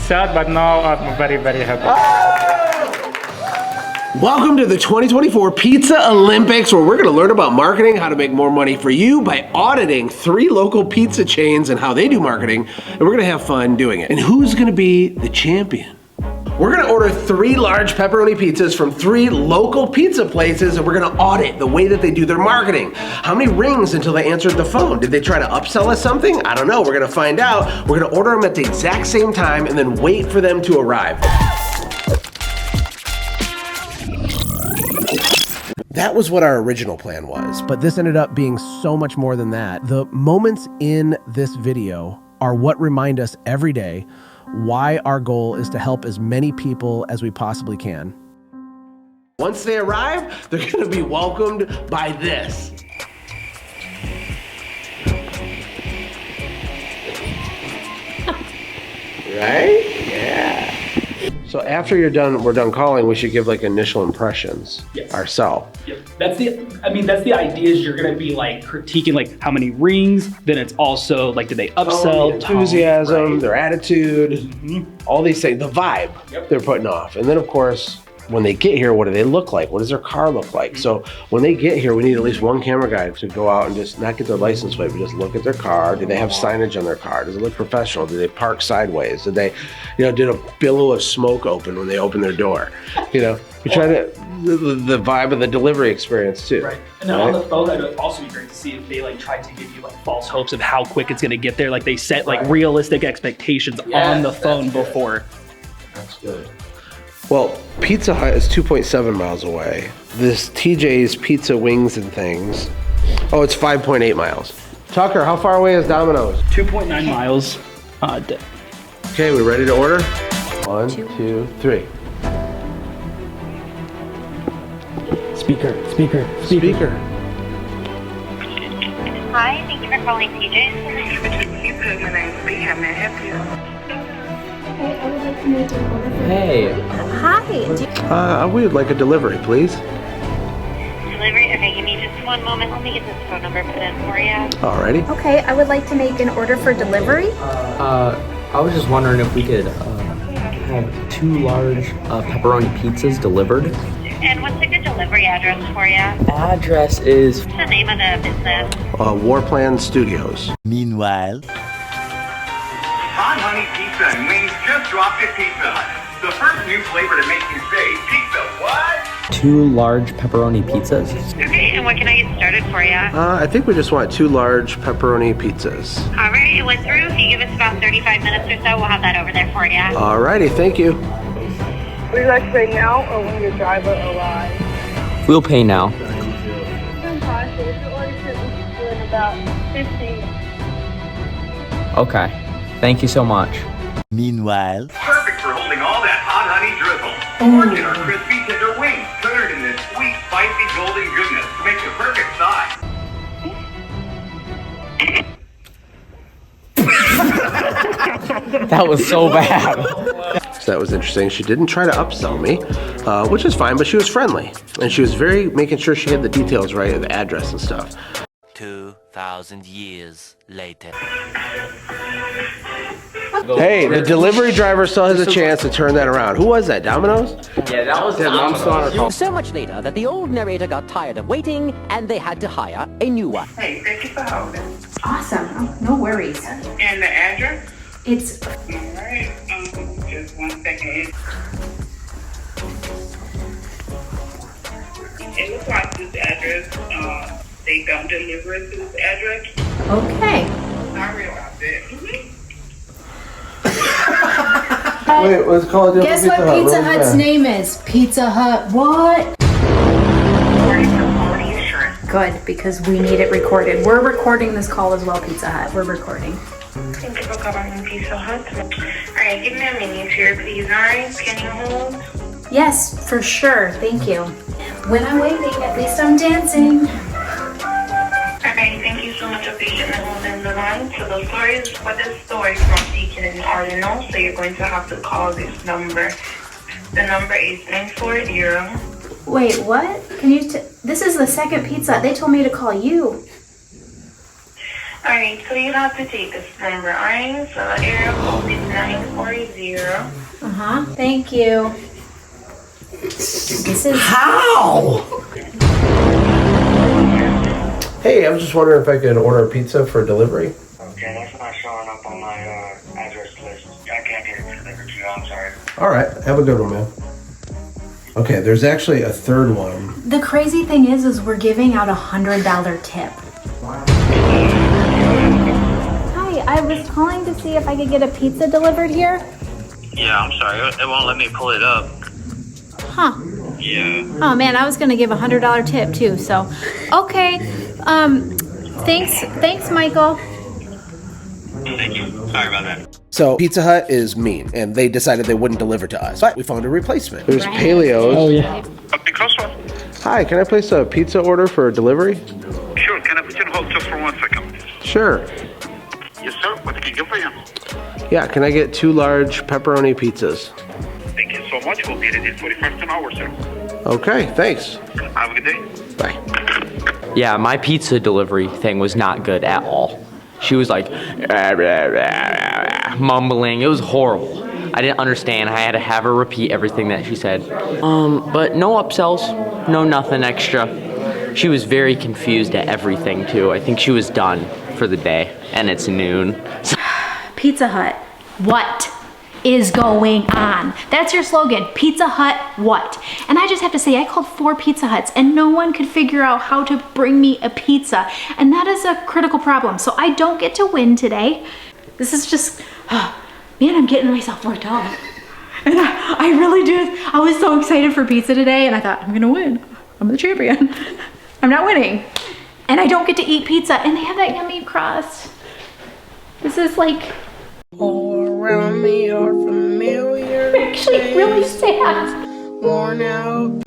sad, but now I'm very, very happy. Welcome to the 2024 Pizza Olympics, where we're going to learn about marketing, how to make more money for you by auditing 3 local pizza chains and how they do marketing, and we're going to have fun doing it. And who's going to be the champion? We're going to order 3 large pepperoni pizzas from 3 local pizza places, and we're going to audit the way that they do their marketing. How many rings until they answered the phone? Did they try to upsell us something? I don't know. We're going to find out. We're going to order them at the exact same time and then wait for them to arrive. That was what our original plan was, but this ended up being so much more than that. The moments in this video are what remind us every day why our goal is to help as many people as we possibly can. Once they arrive, they're going to be welcomed by this. Right? Yeah. So after we're done calling, we should give like initial impressions ourselves. Yep. That's the idea is you're gonna be like critiquing like how many rings, then it's also like, did they upsell, enthusiasm, their attitude, all these things, the vibe they're putting off. And then of course, when they get here, what do they look like? What does their car look like? So when they get here, we need at least one camera guy to go out and just not get their license plate, but just look at their car. Do they have signage on their car? Does it look professional? Do they park sideways? Did they, did a billow of smoke open when they open their door? We try to, the vibe of the delivery experience too. Right. And then on the phone, it would also be great to see if they like tried to give you like false hopes of how quick it's gonna get there. Like they set like realistic expectations on the phone before. That's good. Well, Pizza Hut is 2.7 miles away. This TJ's Pizza Wings and Things, it's 5.8 miles. Tucker, how far away is Domino's? 2.9 miles. Okay, we ready to order? 1, 2, 3. Speaker. Hi, thank you for calling TJ's. My name is B. How may I help you? Hey. Hi. We would like a delivery, please. Delivery? Okay, give me just one moment. Let me get this phone number put in for you. Alrighty. Okay, I would like to make an order for delivery. I was just wondering if we could have 2 large pepperoni pizzas delivered. And what's a good delivery address for you? Address is... What's the name of the business? Warplan Studios. Meanwhile... Hot Honey Pizza and Wings just dropped at Pizza Hut. The first new flavor to make you say, pizza what? 2 large pepperoni pizzas. Okay, and what can I get started for you? I think we just want 2 large pepperoni pizzas. All right, it went through. If you give us about 35 minutes or so, we'll have that over there for you. Alrighty, thank you. Would you like to pay now or when your driver arrives? We'll pay now. Okay. Thank you so much. Meanwhile... Perfect for holding all that hot honey drizzle. Or get our crispy tender wings, coated in this sweet, spicy, golden goodness to make the perfect size. That was so bad. So that was interesting. She didn't try to upsell me, which is fine, but she was friendly. And she was making sure she had the details right, the address and stuff. 2,000 years later. Hey, the delivery driver still has a chance to turn that around. Who was that, Domino's? Yeah, that was I'm still on her call. So much later that the old narrator got tired of waiting and they had to hire a new one. Hey, thank you for holding. Awesome. Oh, no worries. And the address? It's... Alright, just 1 second. It looks like this address, they don't deliver it to this address. Okay. Sorry about that. Wait, let's call it Guess what Pizza Hut's name is? Pizza Hut what? Good, because we need it recorded. We're recording this call as well, Pizza Hut. We're recording. Thank you for calling Pizza Hut. Alright, give me a minute here, please. Alright, can you hold? Yes, for sure. Thank you. When I'm waiting, at least I'm dancing. Okay, thank you so much for patiently holding the line. So the story is not taken in ordinal, so you're going to have to call this number. The number is 940. Wait, what? Can you this is the second pizza. They told me to call you. Alright, so you have to take this number, alright? So the area code is 940. Uh-huh. Thank you. This is How? Hey, I was just wondering if I could order a pizza for delivery. Okay, that's not showing up on my address list. I can't get it delivered to you, I'm sorry. All right, have a good one, man. Okay, there's actually a third one. the crazy thing is we're giving out $100 tip. Hi, I was calling to see if I could get a pizza delivered here. Yeah, I'm sorry. It won't let me pull it up. Huh. Yeah. Oh man, I was gonna give $100 tip too, so. Okay, thanks Michael. Thank you. Sorry about that. So Pizza Hut is mean, and they decided they wouldn't deliver to us. But we found a replacement. There's Paleos. Oh yeah. Be close one. Hi, can I place a pizza order for delivery? Sure. Can I put you on hold just for 1 second? Sure. Yes, sir. What can I get for you? Yeah, can I get 2 large pepperoni pizzas? Thank you so much. We'll get it in 45 an hour, sir. Okay, thanks. Have a good day. Bye. Yeah, my pizza delivery thing was not good at all. She was like mumbling. It was horrible. I didn't understand. I had to have her repeat everything that she said. But no upsells, no nothing extra. She was very confused at everything too. I think she was done for the day, and it's noon. Pizza Hut, what is going on? That's your slogan, Pizza Hut, what? And I just have to say, I called 4 Pizza Huts and no one could figure out how to bring me a pizza. And that is a critical problem. So I don't get to win today. This is just, man, I'm getting myself worked up. And I really do. I was so excited for pizza today and I thought, I'm gonna win. I'm the champion. I'm not winning. And I don't get to eat pizza and they have that yummy crust. This is like, All around me are familiar. actually really sad. Worn out.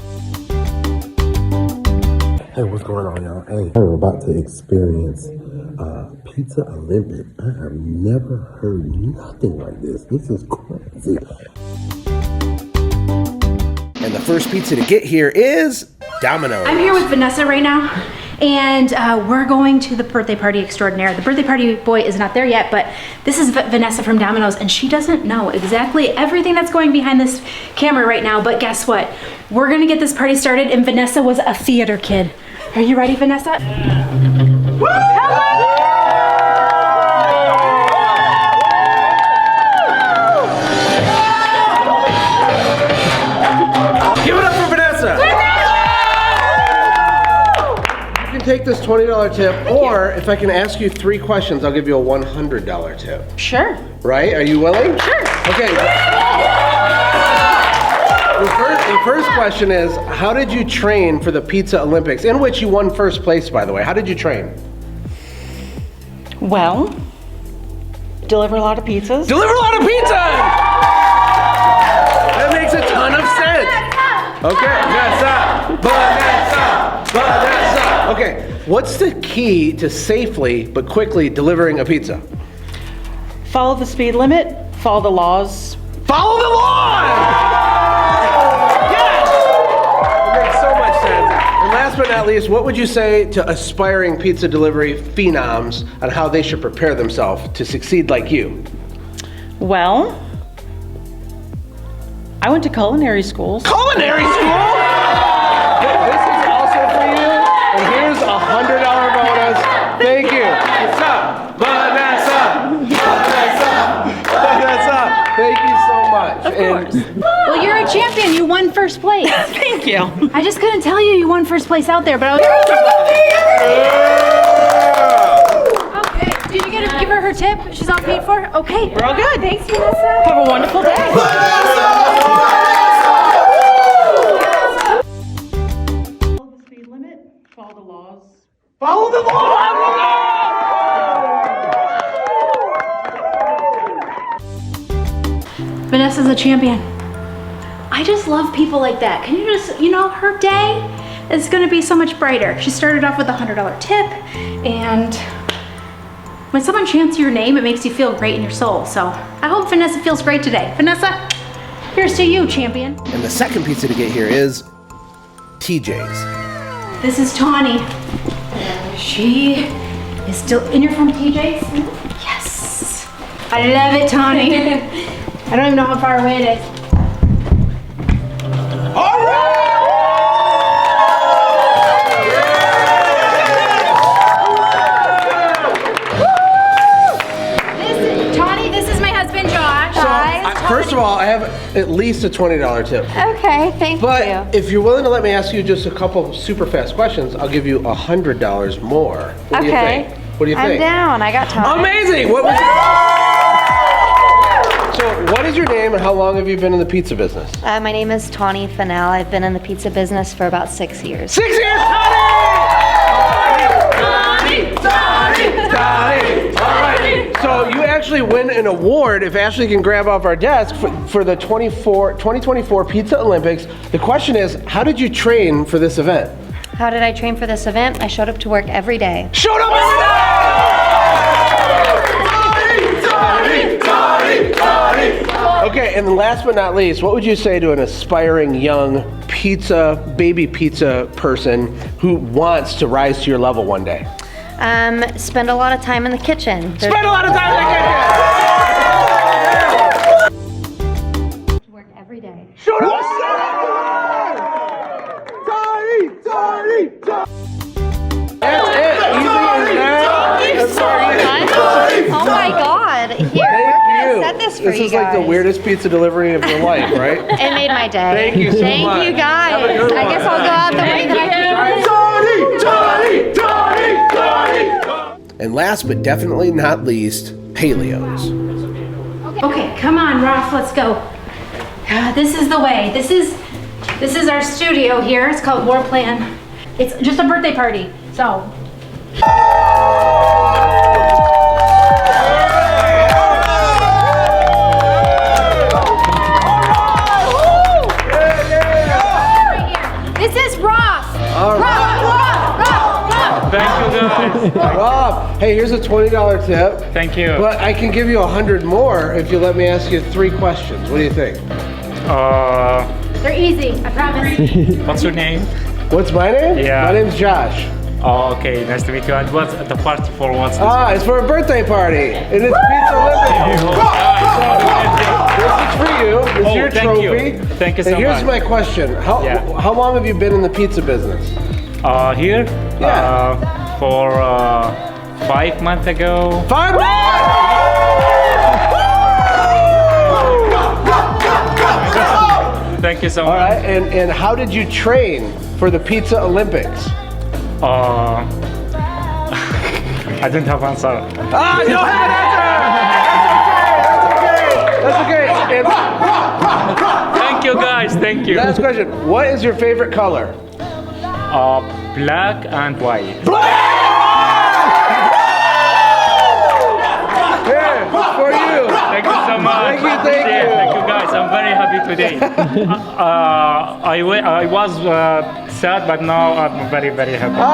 Hey, what's going on, y'all? Hey, we're about to experience Pizza Olympic. I have never heard nothing like this. This is crazy. And the first pizza to get here is Domino. I'm here with Vanessa right now, and we're going to the birthday party extraordinaire. The birthday party boy is not there yet, but this is Vanessa from Domino's, and she doesn't know exactly everything that's going behind this camera right now, but guess what? We're gonna get this party started, and Vanessa was a theater kid. Are you ready, Vanessa? Give it up for Vanessa! You can take this $20 tip, or if I can ask you 3 questions, I'll give you a $100 tip. Sure. Right? Are you willing? Sure. Okay. The first question is, how did you train for the Pizza Olympics, in which you won first place, by the way? How did you train? Well, deliver a lot of pizzas. Deliver a lot of pizza! That makes a ton of sense. Okay, Vanessa. Okay, what's the key to safely but quickly delivering a pizza? Follow the speed limit, follow the laws. Follow the laws! Yes! It makes so much sense. And last but not least, what would you say to aspiring pizza delivery phenoms on how they should prepare themselves to succeed like you? Well, I went to culinary schools. Culinary school? This is also for you, and here's a $100 bonus. Thank you. Vanessa. Thank you so much. Of course. Well, you're a champion. You won first place. Thank you. I just couldn't tell you won first place out there, but I was. Okay. Did you get to give her tip? She's all paid for? Okay. We're all good. Thanks, Vanessa. Have a wonderful day. Follow the speed limit, follow the laws. Follow the law! Vanessa's a champion. I just love people like that. Can you just, her day is gonna be so much brighter. She started off with a $100 tip, and when someone chants your name, it makes you feel great in your soul. So I hope Vanessa feels great today. Vanessa, here's to you, champion. And the second pizza to get here is TJ's. This is Tawny. She is still in your phone, TJ's. Yes. I love it, Tawny. I don't even know how far away it is. All right! Tawny, this is my husband, Josh. Hi. First of all, I have at least a $20 tip. Okay, thank you. But if you're willing to let me ask you just a couple super fast questions, I'll give you $100 more. What do you think? What do you think? I'm down. I got time. Amazing! So, what is your name and how long have you been in the pizza business? My name is Tawny Fennell. I've been in the pizza business for about 6 years. 6 years, Tawny! All right. So you actually win an award if Ashlee can grab off our desk for the 2024 Pizza Olympics. The question is, how did you train for this event? How did I train for this event? I showed up to work every day. Showed up every day! Okay, and last but not least, what would you say to an aspiring young baby pizza person who wants to rise to your level one day? Spend a lot of time in the kitchen. Spend a lot of time in the kitchen! Work every day. Showed up! That's it. Easy as that. Oh my God! Here, we're gonna set this for you guys. This is like the weirdest pizza delivery of your life, right? It made my day. Thank you so much. Thank you guys. I guess I'll go out the way that I can. And last but definitely not least, Paleos. Okay, come on, Ross, let's go. This is the way. This is our studio here. It's called War Plan. It's just a birthday party, so. This is Ross. All right. Ross. Thank you, guys. Rob, hey, here's a $20 tip. Thank you. But I can give you 100 more if you let me ask you 3 questions. What do you think? They're easy, I promise. What's your name? What's my name? Yeah. My name's Josh. Oh, okay, nice to meet you. And what's the party for? What's this? It's for a birthday party. And it's Pizza Olympics. This is for you. This is your trophy. Thank you so much. And here's much. my question. How long have you been in the pizza business? Here? Yeah. For 5 months ago. 5 months! Thank you so much. All right, and how did you train for the Pizza Olympics? I don't have answer. You don't have an answer! That's okay. And Thank you, guys. Thank you. last question. What is your favorite color? Black and white. Here, for you. Thank you so much. Thank you. Thank you, guys. I'm very happy today. I was sad, but now I'm very, very happy. Oh,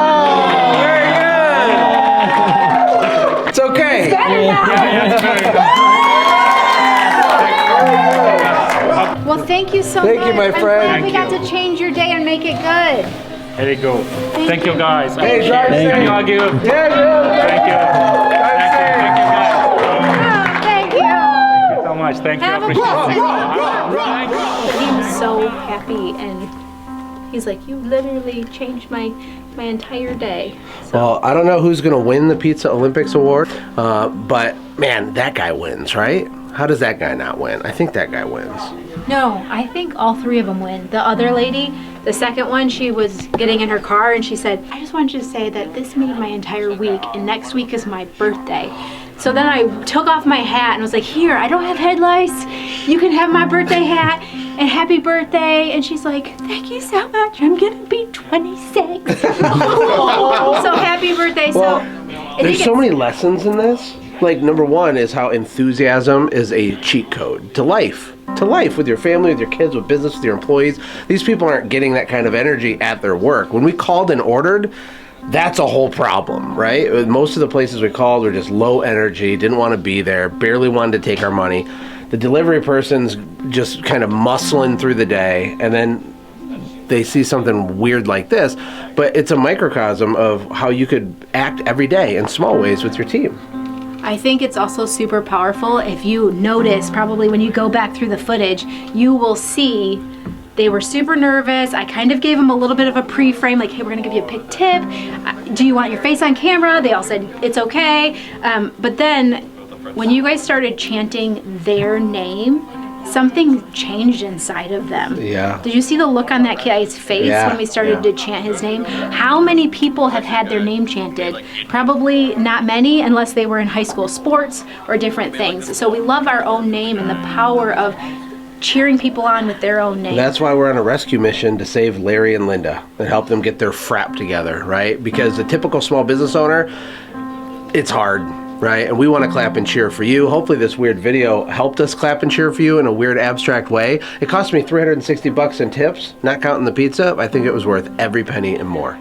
very good. It's okay. It's better now. It's very good. Well, thank you so much. Thank you, my friend. I'm glad we got to change your day and make it good. There you go. Thank you, guys. Hey, drive safe. Can you hug you? Yeah, Thank you. Thank you, guys. Thank you. Thank you so much. Thank you. Have a Appreciate blessed it. He was so happy, and he's like, you literally changed my entire day. Well, I don't know who's going to win the Pizza Olympics award, but man, that guy wins, right? How does that guy not win? I think that guy wins. No, I think all 3 of them win. The other lady, the second one, she was getting in her car and she said, I just wanted you to say that this made my entire week and next week is my birthday. So then I took off my hat and was like, here, I don't have headlights. You can have my birthday hat and happy birthday. And she's like, thank you so much. I'm gonna be 26. So happy birthday. Well, so there's so many lessons in this. Like, number 1 is how enthusiasm is a cheat code to life. To life, with your family, with your kids, with business, with your employees. These people aren't getting that kind of energy at their work. When we called and ordered, that's a whole problem, right? Most of the places we called were just low energy, didn't want to be there, barely wanted to take our money. The delivery person's just kind of muscling through the day, and then they see something weird like this, but it's a microcosm of how you could act every day in small ways with your team. I think it's also super powerful. If you notice, probably when you go back through the footage, you will see they were super nervous. I kind of gave them a little bit of a pre-frame, like, hey, we're gonna give you a quick tip. Do you want your face on camera? They all said, it's okay. But then when you guys started chanting their name, something changed inside of them. Yeah. Did you see the look on that guy's face when we started to chant his name? How many people have had their name chanted? Probably not many, unless they were in high school sports or different things. So we love our own name and the power of cheering people on with their own name. That's why we're on a rescue mission to save Larry and Linda and help them get their frap together, right? Because the typical small business owner, it's hard, right? And we want to clap and cheer for you. Hopefully this weird video helped us clap and cheer for you in a weird abstract way. It cost me $360 in tips, not counting the pizza. I think it was worth every penny and more.